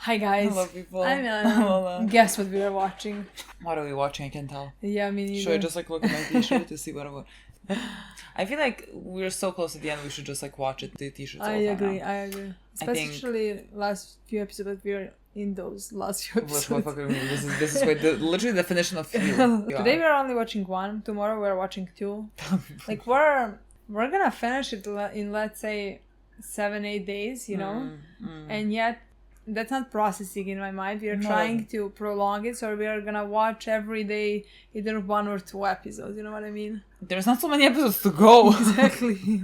Hi guys. Hello people. I'm Milena. Guess what we are watching? What are we watching? I can tell. Yeah, me neither. Should I just like look at my t-shirt to see what I want? I feel like we're so close at the end. We should just like watch it. The t-shirts. I agree. Especially last few episodes, we are in those last few episodes. This is quite literally the definition of few. Today we are only watching one. Tomorrow we are watching two. Like we're gonna finish it in, let's say, 7-8 days, you know, and yet that's not processing in my mind. We are trying to prolong it, so we are gonna watch every day either 1 or 2 episodes. You know what I mean? There's not so many episodes to go. Exactly.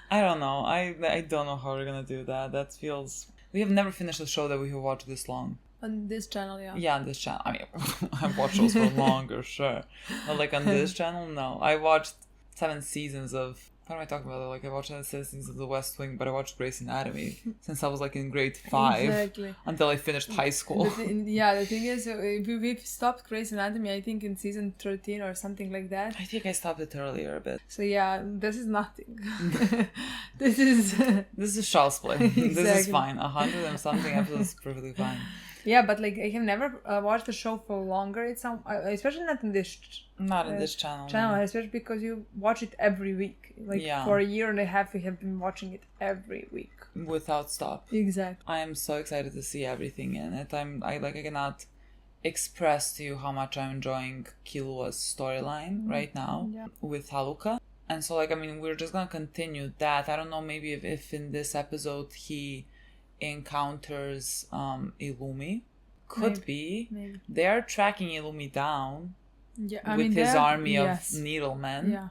I don't know. I don't know how we're gonna do that. That feels. We have never finished a show that we have watched this long. On this channel, yeah. Yeah, on this channel. I mean, I've watched shows for longer, sure. But like on this channel, no. I watched 7 seasons of. What am I talking about? Like I watched 7 seasons of The West Wing, but I watched Grey's Anatomy since I was like in grade 5 until I finished high school. The thing is, we've stopped Grey's Anatomy. I think in season 13 or something like that. I think I stopped it earlier a bit. So yeah, this is nothing. This is child's play. Exactly. This is fine. 100 and something episodes is perfectly fine. Yeah, but like I have never watched the show for longer. It's especially not in this. Not in this channel. Especially because you watch it every week. Like for a year and a half, we have been watching it every week without stop. Exactly. I am so excited to see everything in it. I cannot express to you how much I'm enjoying Killua's storyline right now with Alluka. And so we're just gonna continue that. I don't know, maybe if in this episode he encounters Illumi. Could be. Maybe. They are tracking Illumi down with his army of needlemen. Yeah.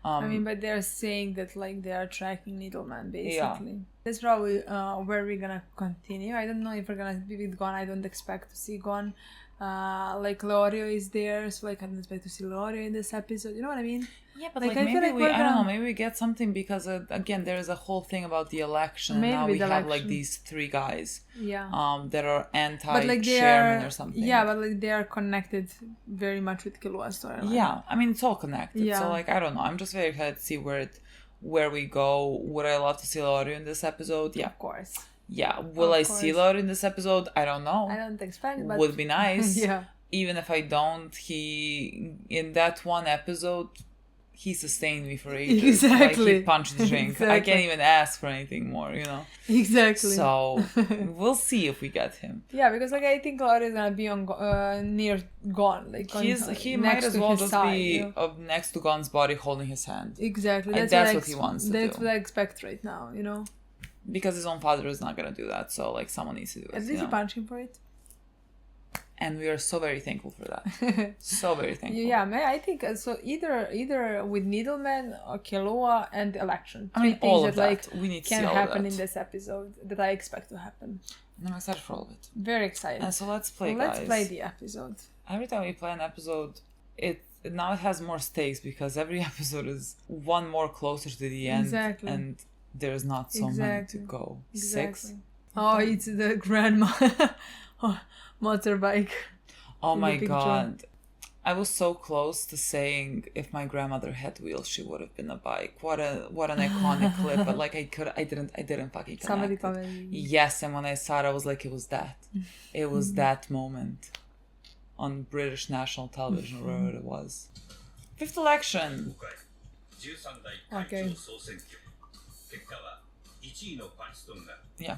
But they're saying that like they are tracking needlemen basically. Yeah. That's probably where we're gonna continue. I don't know if we're gonna be with Gon. I don't expect to see Gon. Leorio is there, so like I don't expect to see Leorio in this episode. You know what I mean? Yeah, but like maybe I don't know. Maybe we get something because again there is a whole thing about the election. Maybe and now we have like these 3 guys. Yeah. That are anti-chairman or something. Yeah, but like they are connected very much with Killua's storyline. Yeah, I mean it's all connected. Yeah. So like I don't know. I'm just very excited to see where we go. Would I love to see Leorio in this episode? Yeah, of course. Yeah, will I see Leorio in this episode? I don't know. I don't expect, but would be nice. Yeah. Even if I don't, he in that one episode, he sustained me for ages. Exactly. Like he punched the drink. Exactly. I can't even ask for anything more, you know. Exactly. So we'll see if we get him. Yeah, because like I think Leorio is gonna be on near Gon. Like he might as well just be next to Gon's body, holding his hand. Exactly. That's what he wants to do. That's what I expect right now, you know. Because his own father is not gonna do that, so like someone needs to do it. At least he punched him for it. And we are so very thankful for that. So very thankful. Yeah, I think so. Either with Needleman or Killua and election. 3 things all of that like we need to can happen in this episode that I expect to happen. And I'm excited for all of it. Very excited. And so let's play, guys. Let's play the episode. Every time we play an episode, it has more stakes because every episode is one more closer to the end. Exactly. And there's not so many to go. Exactly. 6? Oh, it's the grandma motorbike. Oh my god. I was so close to saying if my grandmother had wheels, she would have been a bike. What an iconic clip. But like I didn't fucking connect. Somebody told me. Yes, and when I saw it, I was like, it was that. It was that moment on British national television or wherever it was. 5th election. Okay. Yeah.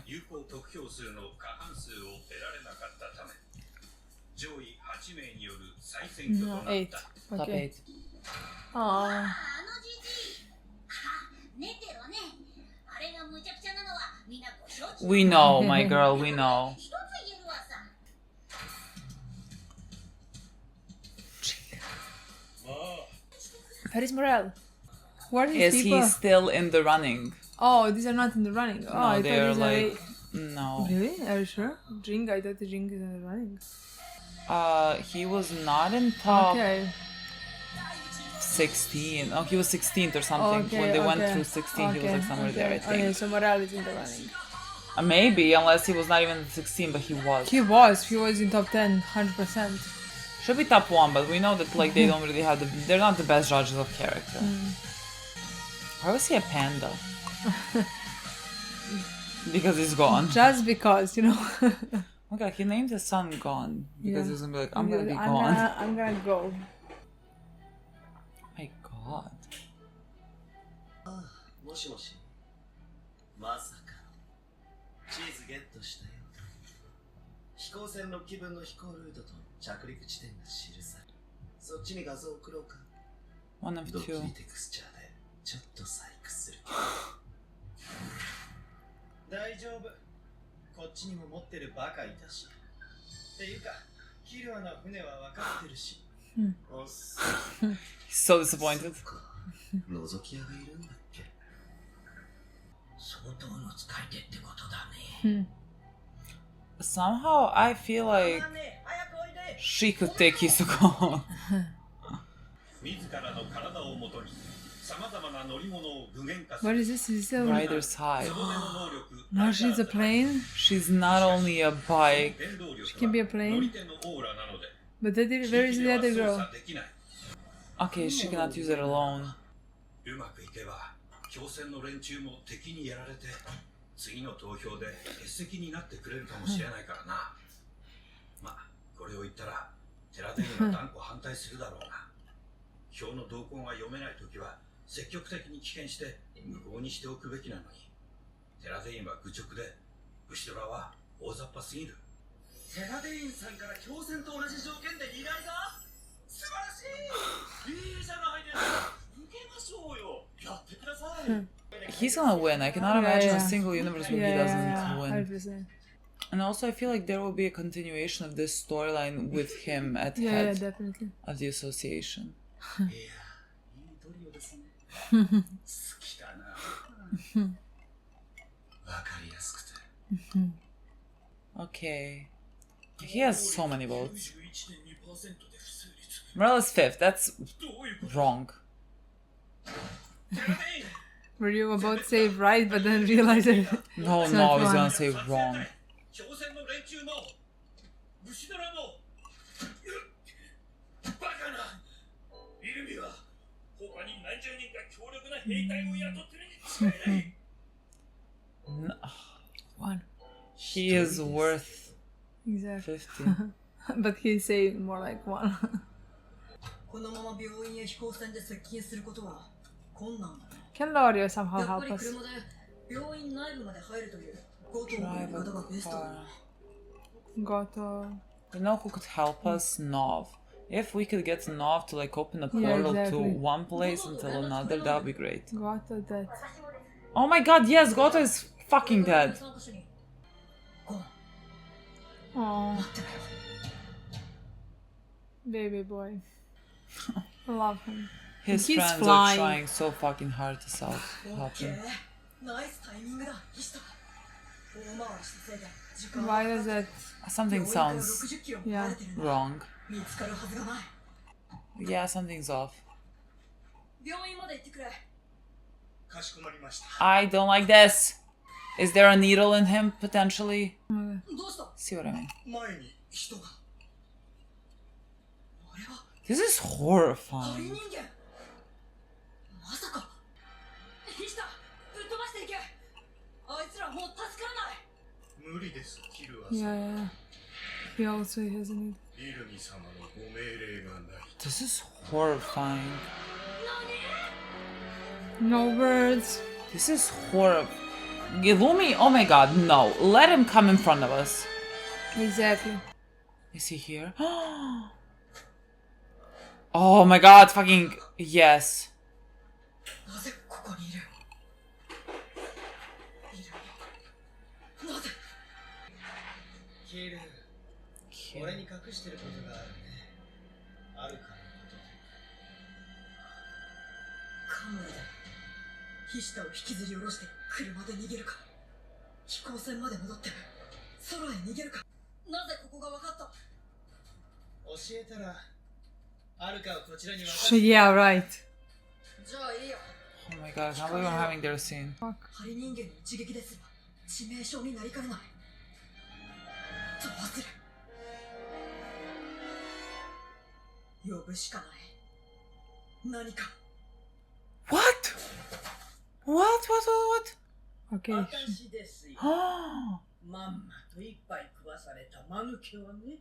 No, 8. Okay. Top 8. Aww. We know, my girl, we know. Where is Morel? Where is he still in the running? Oh, these are not in the running. Oh, no, they're like... No. Really? Are you sure? Jing, I thought the Jing is in the running. He was not in top 16. Oh, he was 16th or something. When they went through 16, he was like somewhere there, I think. Okay, so Morel is in the running. Maybe, unless he was not even 16, but he was. He was in top 10, 100%. Should be top 1, but we know that like they don't really have they're not the best judges of character. Why was he a panda? Because he's gone. Just because, you know. Okay, he named his son Gone because Yeah. he's gonna be like, I'm gonna be gone. I'm gonna go. My God. もしもし。まさか。チーズゲットしたよ。飛行船6機分の飛行ルートと着陸地点が記され。そっちに画像を送ろうか。 One of ドッキ two. リテクスチャーでちょっと細工する。大丈夫。こっちにも持ってるバカいたし。っていうか、キルアの船は分かってるし。おっす。 He's so disappointed. 覗き屋がいるんだっけ。相当の使い手ってことだね。Somehow I feel like she could take Hisoka. 自らの体をもとに様々な乗り物を具現化す What る。 is this? Is this a... Rider's high. No, she's a plane. She's not only a bike. She can be a plane. But where is the other girl? Okay, she cannot use it alone. うまくいけば強戦の連中も敵にやられて次の投票で欠席になってくれるかもしれないからな。まあこれを言ったらテラデインは断固反対するだろうが、票の動向が読めないときは積極的に棄権して無謀にしておくべきなのに、テラデインは愚直でブシドラは大雑把すぎる。テラデインさんから強戦と同じ条件で依頼が素晴らしい。いいじゃないですか。受けましょうよ。やってください。 He's gonna win. I cannot imagine a single universe where he doesn't win. 100%. And also, I feel like there will be a continuation of this storyline with him at Yeah, head definitely. of the association. いや、いいトリオですね。好きだな。わかりやすくて。Okay. He has so many votes. Morella's fifth. That's wrong. Were you about to say right, but then realized it? No, It's no, not I was wrong. gonna say wrong. 挑戦の連中もブシドラもバカな。イルミは他に何十人か強力な兵隊を雇ってるに違いない。 One. He is worth Exactly. 50. But he'd say more like one. このまま病院へ飛行船で接近することは困難だ。 Can Lorio somehow やっぱ help り us? 車で病院内部まで入るというゴトのやり Drive 方が a ベストだ car. な。 Goto. You know who could help us? Nov. If we could get Nov to like open a Yeah, portal to exactly. one place until another, that would be great. Goto dead. Oh my god, yes, Goto is fucking dead. 参加者にゴン Oh, 待ってろよ。 baby boy. I love him. His He's friends flying. are trying so fucking hard to help オッケ him. ー。ナイスタイミングだ。石田。大回りしたせいで時間 Why does that? Something 病院から sounds 60キロも離れてるんだ。 wrong. 見つかるはずがない。 Yeah, something's off. 病院まで行ってくれ。かしこまりました。 I don't like this. Is there a needle in him, potentially? どうした？ See what I mean? 前に人が。あれは This is 鳥 horrifying. 人間。まさか。石田、ぶっ飛ばしていけ。あいつらもう助からない。無理です、キルア Yeah, さん。 yeah. He also has a need. イルミ様のご命令がない。 This is horrifying. No words. This is horrible. Illumi, oh my god, no. Let him come in front of us. Exactly. Is he here? Oh my god, fucking yes. なぜここにいる？いる。なぜ？キル、俺に隠してることがあるね。あるかのことで。カムラでヒシタを引きずり下ろして車で逃げるか、飛行船まで戻って空へ逃げるか。なぜここが分かった？教えたら、あるかをこちらに渡 Yeah, right. じゃあいいよ。 Oh my god, I can't believe I'm having their scene. 針人間の一撃ですが致命傷になりかねない。どうする？呼ぶしかない。何か。 What? What? Okay. 私ですよ。まんまと一杯食わされた間抜けはね。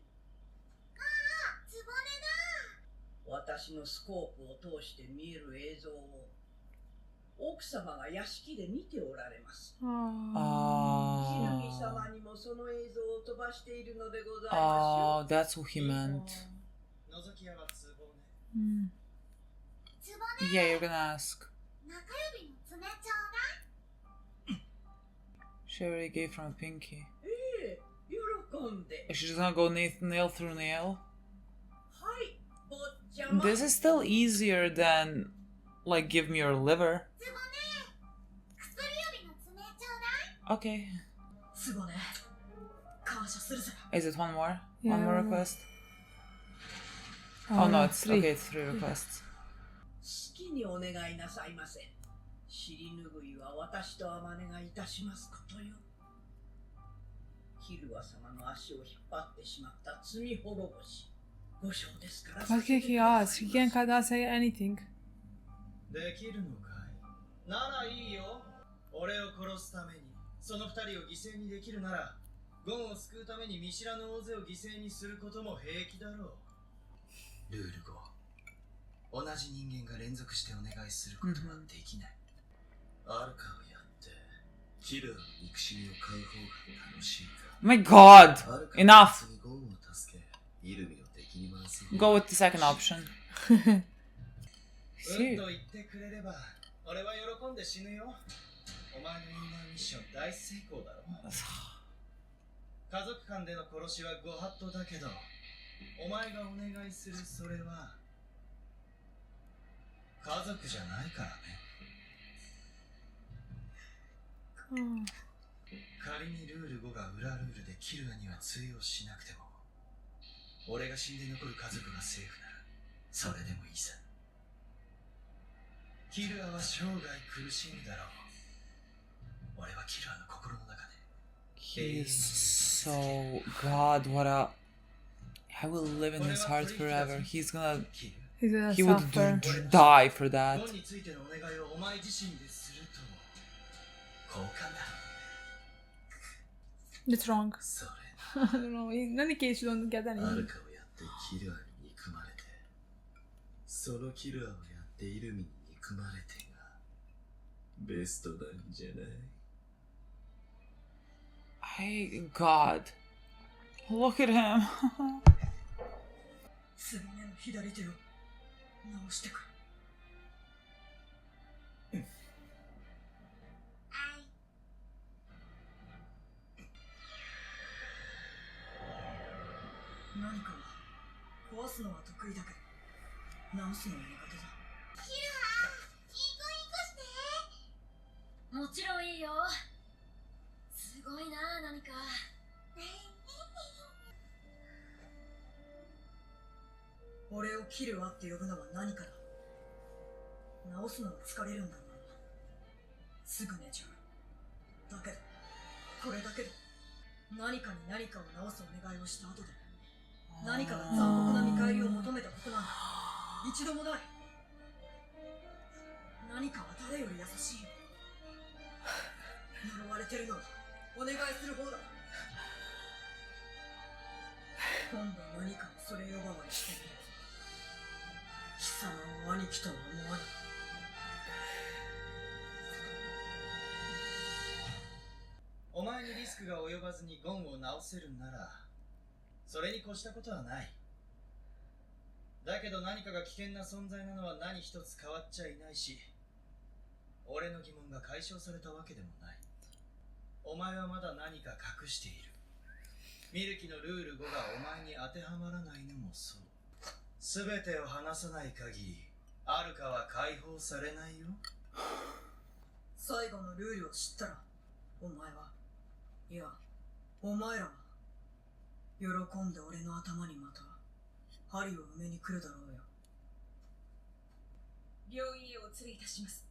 つぼね私のスコープを通して見える映像を奥様が屋敷で見ておられます。キルミ様にもその映像を飛ばしているのでございますよ。That's what he meant. 覗き屋はつぼね。つぼね Yeah, you're gonna ask. 中指の爪ちょうだい。 She already gave from a pinky. ええ、喜んで。 She's just gonna go nail through nail. はい、坊ちゃま。 This is still easier than, like, give me your liver. つぼね薬指の爪ちょうだい。 Okay. つぼね、感謝するぜ。 Is it one more? Yeah. One more request? Oh no, it's three. okay, it's 3 requests. 好きにお願いなさいませ。尻拭いは私とあまねがいたしますことよ。キルワ様の足を引っ張ってしまった罪滅ぼし。ご承ですから。What can he ask? He can't say anything. できるのかい？ならいいよ。俺を殺すために、その二人を犠牲にできるなら、ゴンを救うために見知らぬ大勢を犠牲にすることも平気だろう。ルール5、同じ人間が連続してお願いすることはできない。アルカをやってキルアの憎しみを買う方が楽しいか。 My god! アルカ Enough! にゴンを助け、イルミを敵に回す。 Go with the second option. うん See? と言ってくれれば、俺は喜んで死ぬよ。お前のインナーミッション大成功だろ。家族間での殺しはご法度だけど、お前がお願いするそれは家族じゃないからね。仮にルール5が裏ルールでキルアには通用しなくても、俺が死んで残る家族がセーフならそれでもいいさ。キルアは生涯苦しむだろう。俺はキルアの心の中で。 He is so... God, what a... I will live in his heart forever. He's gonna... キル He's gonna He would suffer. die for ゴ that. ンについてのお願いをお前自身ですると交換だ。 It's wrong. それ I don't know. In any case, you don't get アル anything. カをやってキルアに憎まれて、そのキルアをやってイルミに憎まれてがベストなんじゃない？ God. Look at him. つぼねの左手を直してくれ。あい。何か壊すのは得意だけど、直すのは苦手だ。キルア、いい子いい子して。もちろんいいよ。すごいな、何か。俺をキルアって呼ぶのは何かだ。直すのは疲れるんだろうな。すぐ寝ちゃう。だけどこれだけで何かに何かを直すお願いをした後で、何かが残酷な見返りを求めたことなんて一度もない。何かは誰より優しいよ。呪われてるのはお願いする方だ。今度何かをそれ呼ばわりしてみる。貴様を兄貴とは思わない。お前にリスクが及ばずにゴンを直せるなら、それに越したことはない。だけど何かが危険な存在なのは何一つ変わっちゃいないし、俺の疑問が解消されたわけでもない。お前はまだ何か隠している。ミルキのルール5がお前に当てはまらないのもそう。すべてを話さない限り、アルカは解放されないよ。最後のルールを知ったら、お前は、いや、お前らは、喜んで俺の頭にまた、針を埋めに来るだろうよ。病院へお連れいたします。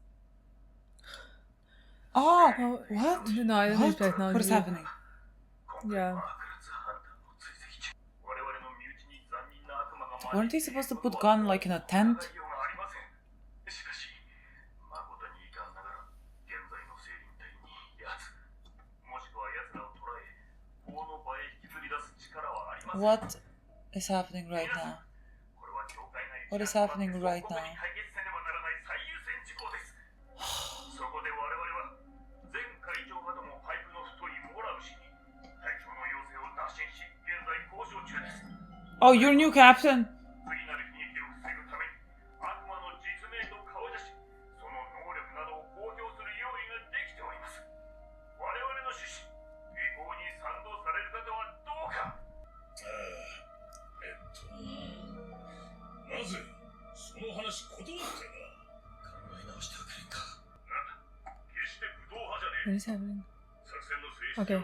Oh, Oh, what? No, I don't What? think technology. What is happening? Yeah. Weren't they supposed to put gun like in a tent? しかし、誠に遺憾ながら、現在の生輪隊に奴、もしくは奴らを捕らえ、What is happening right now? What is happening right now? Oh, your new captain. What is happening? Okay.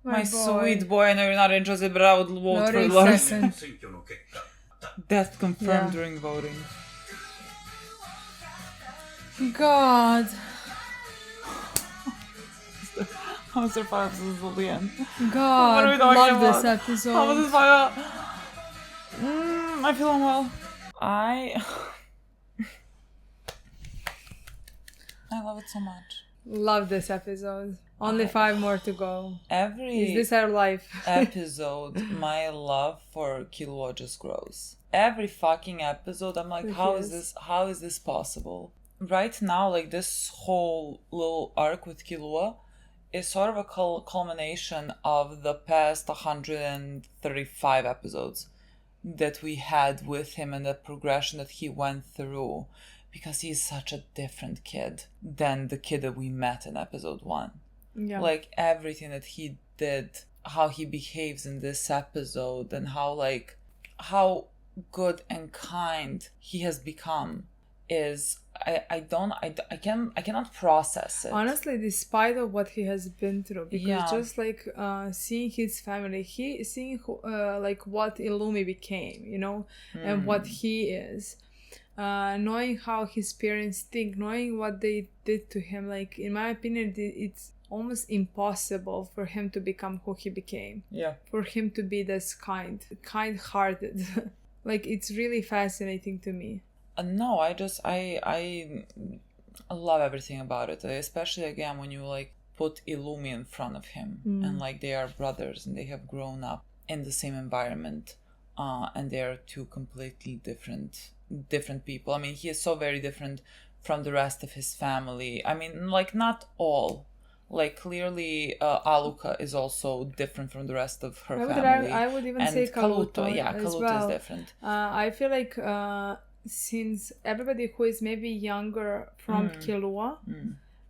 My sweet boy, I know you're not interested, but I would vote for Lori Lori. second. Death confirmed Yeah. during voting. God. I'm surprised this is till the end. God. What are we talking Love about? this episode. How was this fire? I feel unwell. I love it so much. Love this episode. Only 5 more to go. Every Is this our life? episode, my love for Killua just grows. Every fucking episode, I'm like, how is this possible? Right now, like, this whole little arc with Killua is sort of a culmination of the past 135 episodes that we had with him and the progression that he went through, because he's such a different kid than the kid that we met in episode 1. Yeah. Like, everything that he did, how he behaves in this episode, and how good and kind he has become is I cannot process it. Honestly, despite of what he has been through, because Yeah. just like seeing his family, seeing like what Illumi became, you know, and what he is, knowing how his parents think, knowing what they did to him, like, in my opinion, it's almost impossible for him to become who he became. Yeah. For him to be this kind-hearted. Like, it's really fascinating to me. No, I love everything about it, especially again when you like put Illumi in front of him and like they are brothers and they have grown up in the same environment, and they are two completely different people. I mean, he is so very different from the rest of his family. I mean, like, not all. Like, clearly, Alluka is also different from the rest of her family. I would even and say Kaluto. Yeah, as Kaluto well. is different. I feel like since everybody who is maybe younger from Killua,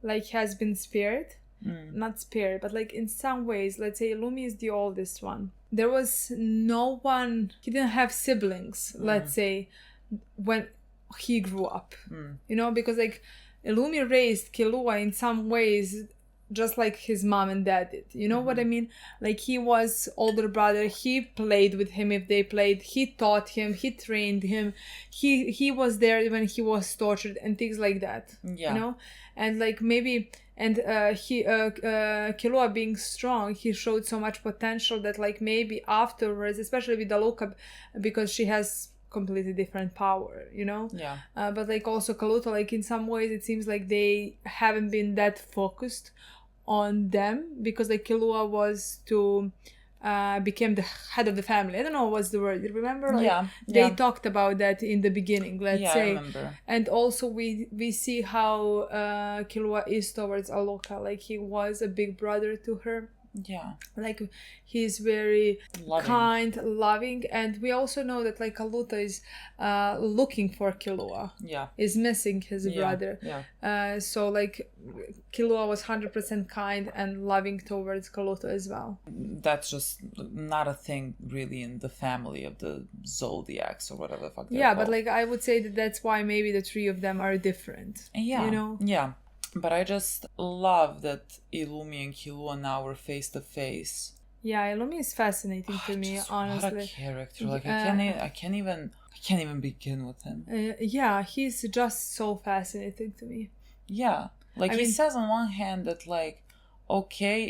like, has been spared, not spared, but like in some ways, let's say Illumi is the oldest one. There was no one, he didn't have siblings, let's say, when he grew up, you know, because like Illumi raised Killua in some ways just like his mom and dad did, you know what I mean? Like, he was older brother, he played with him if they played, he taught him, he trained him, he was there when he was tortured and things like that. Yeah. You know, and like maybe, and Killua being strong, he showed so much potential that like maybe afterwards, especially with Alluka, because she has completely different power, you know. Yeah. But like also Kaluto, like in some ways it seems like they haven't been that focused on them, because like Killua was to became the head of the family. I don't know what's the word. You remember? Like, they talked about that in the beginning, let's say. I remember. And also we see how Killua is towards Alluka. Like, he was a big brother to her. Yeah. Like, he's very Loving. kind, loving, and we also know that like Alluka is looking for Killua. Yeah. Is missing his brother. Yeah. So like Killua was 100% kind and loving towards Kaluto as well. That's just not a thing really in the family of the Zodiacs or whatever the fuck they're Yeah, called. but like I would say that that's why maybe the three of them are different. Yeah. You know? Yeah. But I just love that Illumi and Killua now were face to face. Yeah, Illumi is fascinating to me, Just honestly. what a character! Like I can't even begin with him. Yeah, he's just so fascinating to me. Yeah, like I he mean- says on one hand that like, okay,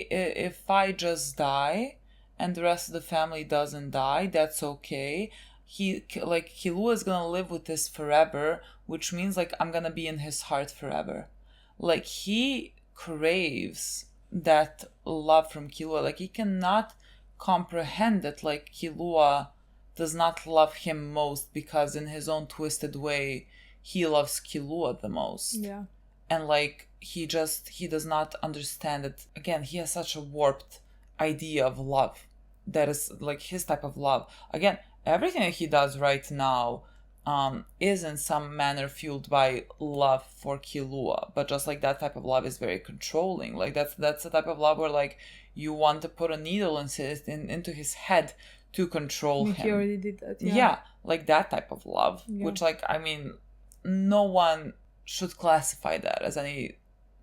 if I just die and the rest of the family doesn't die, that's okay. Killua is gonna live with this forever, which means like I'm gonna be in his heart forever. Like he craves that love from Killua. Like he cannot comprehend that like Killua does not love him most because in his own twisted way he loves Killua the most. Yeah. And like he does not understand that, again, he has such a warped idea of love that is like his type of love. Again, everything that he does right now is in some manner fueled by love for Killua, but just like that type of love is very controlling. Like that's the type of love where like you want to put a needle into his head to control him. He already did that. Yeah, like that type of love, which like, I mean, no one should classify that as any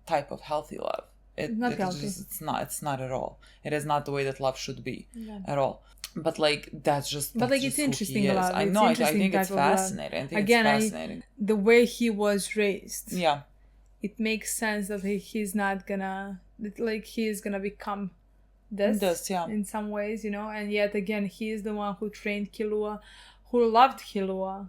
type of healthy love. It's not at all. It is not the way that love should be at all. But like that's just. But that's like just it's interesting who he is. love. I know. I Interesting think it's type of love. fascinating. I think Again, it's fascinating. the way he was raised. Yeah. It makes sense that he's not gonna, that like he's gonna become this in some ways, you know. And yet again, he is the one who trained Killua, who loved Killua,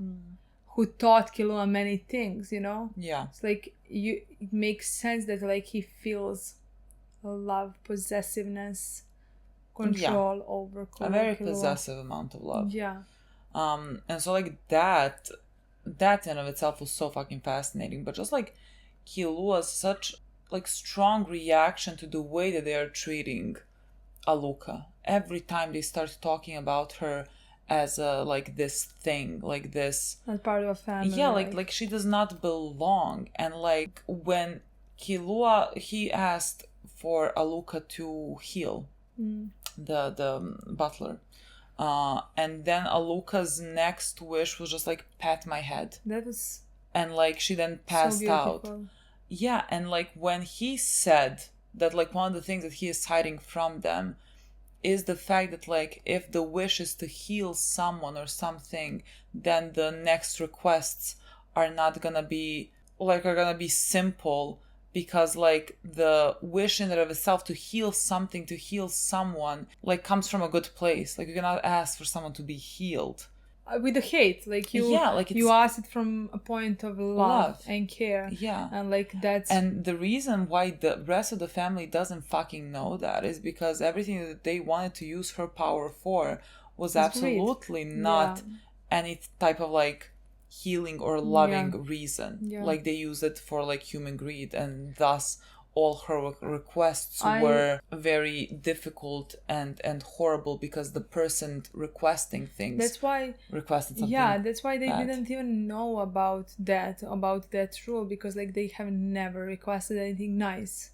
who taught Killua many things, you know. Yeah. It's like it makes sense that like he feels love, possessiveness, control over Killua. A very possessive amount of love. Yeah. And so like that in of itself was so fucking fascinating. But just like Killua's such like strong reaction to the way that they are treating Alluka. Every time they start talking about her as a like this thing, like this as part of a family. Yeah, like she does not belong. And like when Killua, he asked for Alluka to heal the butler. And then Alluka's next wish was just like pat my head. That was and like she then passed so out. Yeah, and like when he said that like one of the things that he is hiding from them is the fact that like if the wish is to heal someone or something, then the next requests are not gonna be like are gonna be simple, because like the wish in and of itself to heal something, to heal someone, like comes from a good place. Like you cannot ask for someone to be healed with the hate, like you you ask it from a point of love and care. Yeah. And like that's and the reason why the rest of the family doesn't fucking know that is because everything that they wanted to use her power for was absolutely not any type of like healing or loving reason. Like they use it for like human greed, and thus all her requests were very difficult and horrible because the person requesting things requested something that's why they didn't even know about that rule, because like they have never requested anything nice,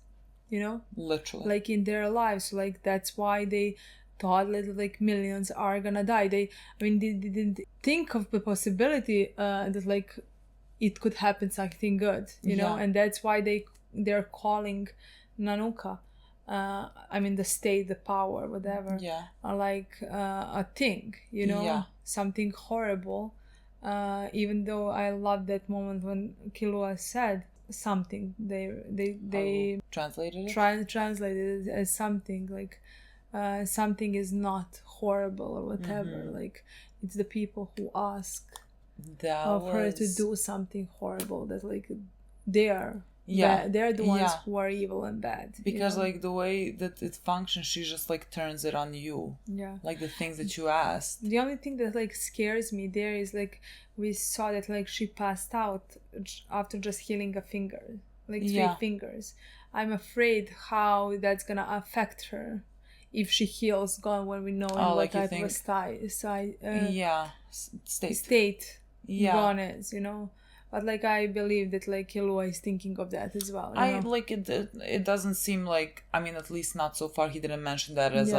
you know, literally, like in their lives. Like that's why they thought that like millions are gonna die. They didn't think of the possibility that like it could happen something good, you know. And that's why they're calling Nanuka, the state, the power, whatever, like a thing, you know, something horrible. Even though I love that moment when Killua said something, they translated it as something like something is not horrible or whatever. Like it's the people who ask her to do something horrible that like they're the ones who are evil and bad, because like the way that it functions, she just like turns it on you, like the things that you asked. The only thing that like scares me there is like we saw that like she passed out after just healing a finger, like 3 fingers. I'm afraid how that's gonna affect her if she heals gone, when we know what type of state gone is, you know. But like I believe that like Killua is thinking of that as well. Like it doesn't seem like, at least not so far. He didn't mention that as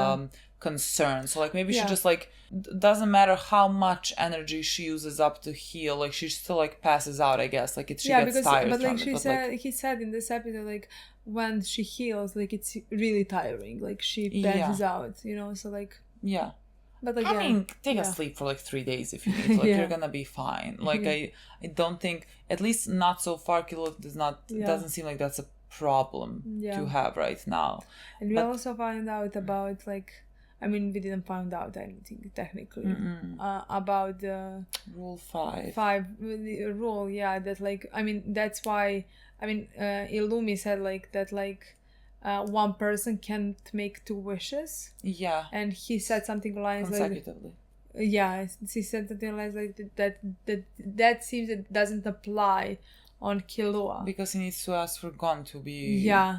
concern. So like maybe she Yeah. just like doesn't matter how much energy she uses up to heal, like she still like passes out, I guess. Like she gets tired but from like it. he said in this episode, like when she heals, like it's really tiring. Like she passes out, you know. So like yeah. But like I mean, take a sleep for like 3 days if you need. Like you're gonna be fine. Like I don't think, at least not so far, Killua doesn't seem like that's a problem to have right now. And we also found out about like, I mean, we didn't find out anything technically about the Rule 5. The rule. Yeah, that like, I mean, that's why. I mean, Illumi said like that like. One person can't make 2 wishes. Yeah. And he said something like consecutively. Yeah, he said something like that seems it doesn't apply on Killua. Because he needs to ask for Gon to be... Yeah.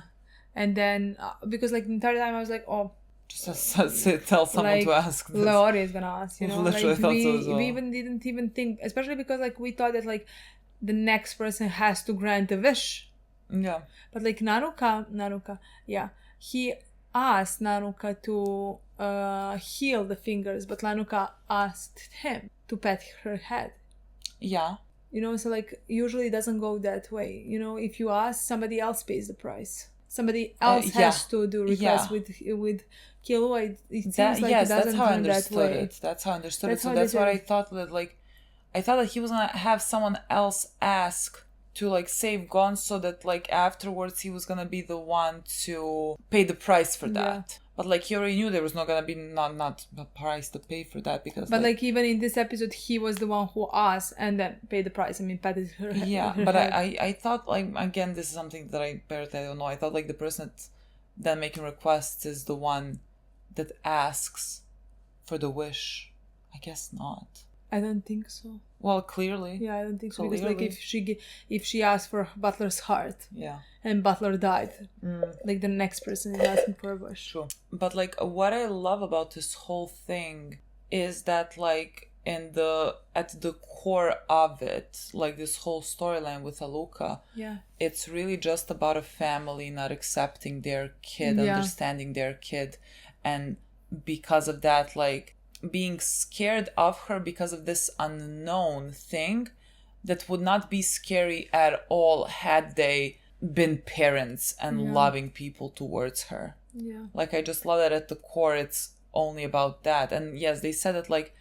And then, because like the entire time I was like, oh... Just tell someone like, to ask this. Leori is gonna ask, you know? Literally like, thought so as well. We even didn't even think, especially because like we thought that like the next person has to grant a wish. Yeah. But like Naruka, yeah, he asked Naruka to heal the fingers, but Naruka asked him to pet her head. Yeah. You know, so like usually it doesn't go that way. You know, if you ask, somebody else pays the price. Somebody else has to do requests with Killua. It seems like it doesn't that's how I turn that understood way. it. That's how I understood it. So that's what I thought that like, I thought that he was gonna have someone else ask to like save Gon, so that like afterwards he was gonna be the one to pay the price for that. But like he already knew there was not gonna be not a price to pay for that, because but like even in this episode he was the one who asked and then paid the price. I mean, patted her head. Yeah, but I thought like, again, this is something that I don't know. I thought like the person that making requests is the one that asks for the wish. I guess not. I don't think so. Well, clearly. Yeah, I don't think so. Because like if she asked for Butler's heart, and Butler died, like the next person is asking for a wish. True. But like what I love about this whole thing is that like at the core of it, like this whole storyline with Alluka, it's really just about a family not accepting their kid, understanding their kid, and because of that, like being scared of her because of this unknown thing that would not be scary at all had they been parents and loving people towards her. Yeah. Like I just love that at the core it's only about that. And yes, they said that like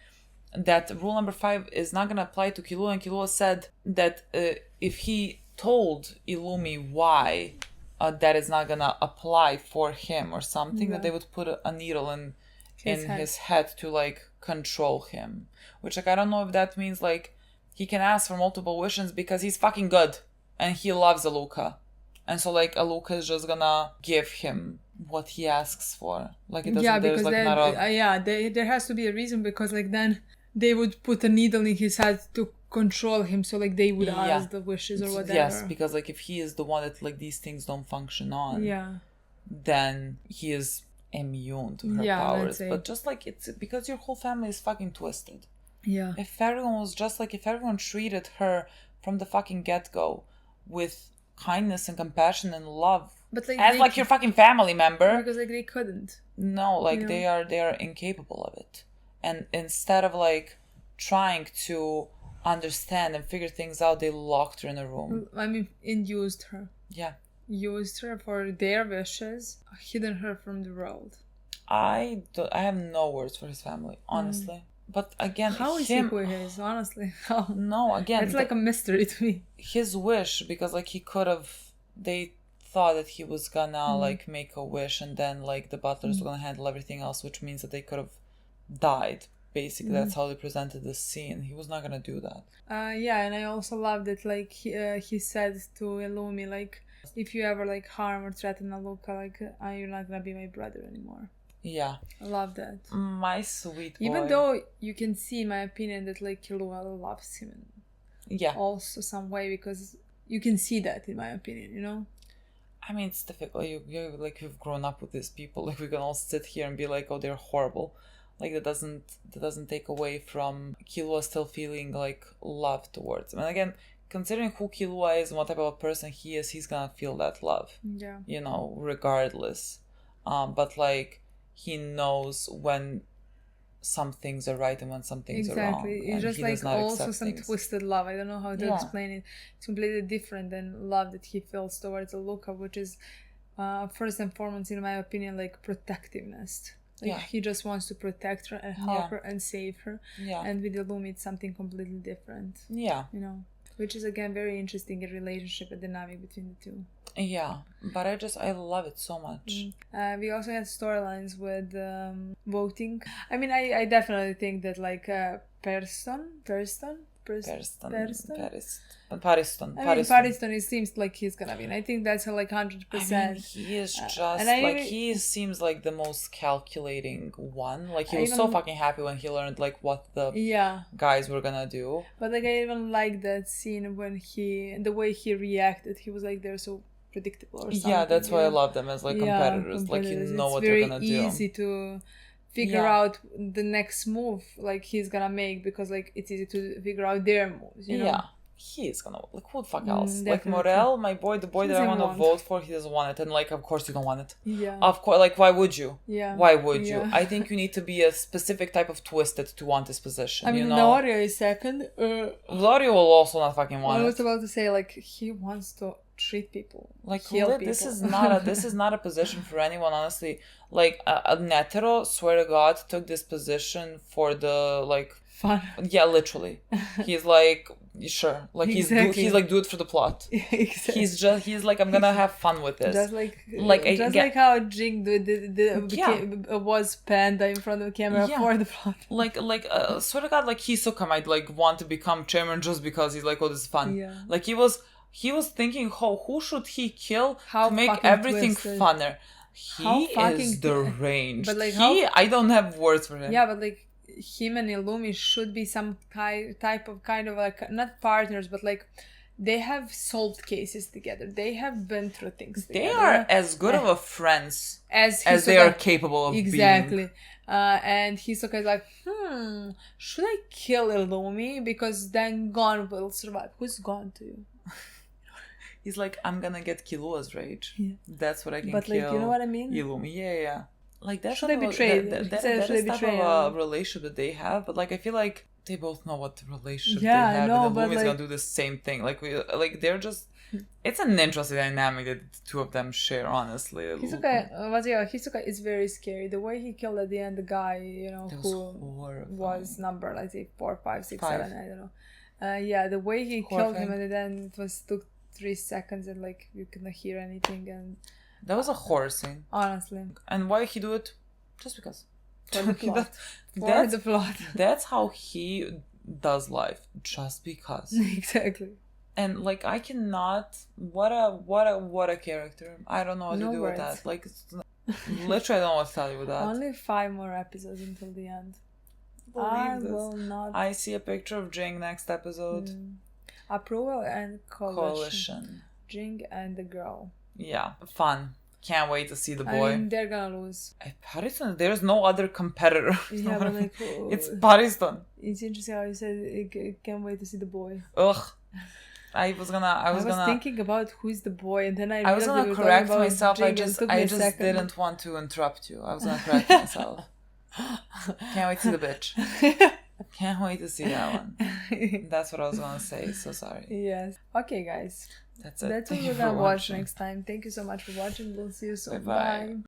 that rule number 5 is not gonna apply to Killua, and Killua said that if he told Illumi why that is not gonna apply for him or something, that they would put a needle in his head to like control him, which like I don't know if that means like he can ask for multiple wishes because he's fucking good and he loves Alluka, and so like Alluka is just gonna give him what he asks for. Like it doesn't, because there's like there has to be a reason, because like then they would put a needle in his head to control him, so like they would ask the wishes or whatever. Yes, because like if he is the one that like these things don't function on, then he is immune to her powers. But just like it's because your whole family is fucking twisted. Yeah. If everyone treated her from the fucking get-go with kindness and compassion and love, but like as like your fucking family member, because like they couldn't. No, like they are incapable of it. And instead of like trying to understand and figure things out, they locked her in a room. I mean, induced her. Yeah. Used her for their wishes, hidden her from the world. I have no words for his family, honestly. But again, how is he who he is, honestly? No, again, it's like a mystery to me. His wish, because like he could have, they thought that he was gonna like make a wish, and then like the butlers were gonna handle everything else, which means that they could have died. Basically, that's how they presented the scene. He was not gonna do that. And I also love that like he said to Illumi like, if you ever like harm or threaten Alluka, like you're not gonna be my brother anymore. Yeah. I love that. My sweet boy. Even though you can see, in my opinion, that like Killua loves him in also some way, because you can see that, in my opinion, you know? I mean, it's difficult. You've grown up with these people. Like we can all sit here and be like, oh, they're horrible. Like that doesn't take away from Killua still feeling like love towards him. And again, considering who Killua is and what type of a person he is, he's gonna feel that love. Yeah. You know, regardless. But like he knows when some things are right and when some things are wrong. Exactly. It's just he like does not also accept some things. twisted love. I don't know how to Yeah. explain it. It's completely different than love that he feels towards Alluka, which is first and foremost, in my opinion, like protectiveness. Like Yeah. he just wants to protect her and help her and save her. Yeah. And with Illumi, it's something completely different. Yeah. You know, which is again very interesting, a relationship, a dynamic between the two. Yeah. But I love it so much. We also had storylines with voting. I mean, I definitely think that like Pariston. I mean, Pariston, it seems like he's gonna win. I think that's like 100%. I mean, he is just he seems like the most calculating one. Like he was so fucking happy when he learned like what the guys were gonna do. But like I even like that scene when the way he reacted. He was like, they're so predictable or something. Yeah, that's why I love them as like competitors. Like you know what they're gonna do. It's very easy to figure out the next move like he's gonna make, because like it's easy to figure out their moves, you know? Yeah, he is gonna, like, who the fuck else? Like Definitely. Morel, my boy, the boy that I want to vote for, he doesn't want it, and like of course you don't want it. Yeah. Of course, like why would you? Yeah. Why would you? Yeah. I think you need to be a specific type of twisted to want this position. I mean, you know? Naorio is second. Gloria will also not fucking want I it. was about to say like he wants to treat people, Like heal people. this is not a position for anyone, honestly. Like Netero, swear to God, took this position for the like fun. Yeah, literally. He's like, sure, like Exactly. he's like, do it for the plot. Exactly. He's like, I'm gonna have fun with this. Just like how Jing was panda in front of the camera for the plot. Like swear to God, like Hisoka might like want to become chairman just because he's like, oh, this is fun. Yeah. Like he was thinking, who should he kill How to make fucking everything twisted. funner. How He fucking is deranged. But, like, I don't have words for him. Yeah, but like him and Illumi should be some type of kind of like not partners, but like they have solved cases together. They have been through things together. They are as good of a friends as they are capable of exactly. being. And Hisoka is like, should I kill Illumi? Because then Gon will survive. Who's Gon to you? He's like, I'm gonna get Killua's rage. Yeah. That's what I can But kill. like, you know what I mean? Illumi, yeah. Like that's Should they betray? That is type of a relationship that they have. But like, I feel like they both know what the relationship they have, and Illumi's gonna do the same thing. Like they're just. It's an interesting dynamic that the two of them share. Honestly, Hisoka is very scary. The way he killed at the end the guy, you know, who was number, let's say 4, 5, 6, 7, I don't know. The way he killed him at the end took 3 seconds, and like you couldn't hear anything, and that was a horror scene, honestly. And why he do it? Just because. For the plot. For the plot. That's how he does life. Just because. Exactly. And like I cannot. What a character. I don't know what to do with that. Like literally, I don't know what to tell you with that. Only 5 more episodes until the end. Will not. I see a picture of Jing next episode. Approval and coalition. Jing and the girl. Yeah, fun. Can't wait to see the boy. I mean, they're gonna lose. Pariston, there's no other competitor. Yeah, but like, it's Pariston. It's interesting how you said can't wait to see the boy. Ugh. I was thinking about who's the boy, and then I was gonna correct myself. I just didn't want to interrupt you. I was gonna correct myself. Can't wait to see the bitch. Can't wait to see that one. That's what I was gonna say. So sorry. Yes. Okay, guys. That's it. That's what we're gonna watch next time. Thank you so much for watching. We'll see you soon. Bye.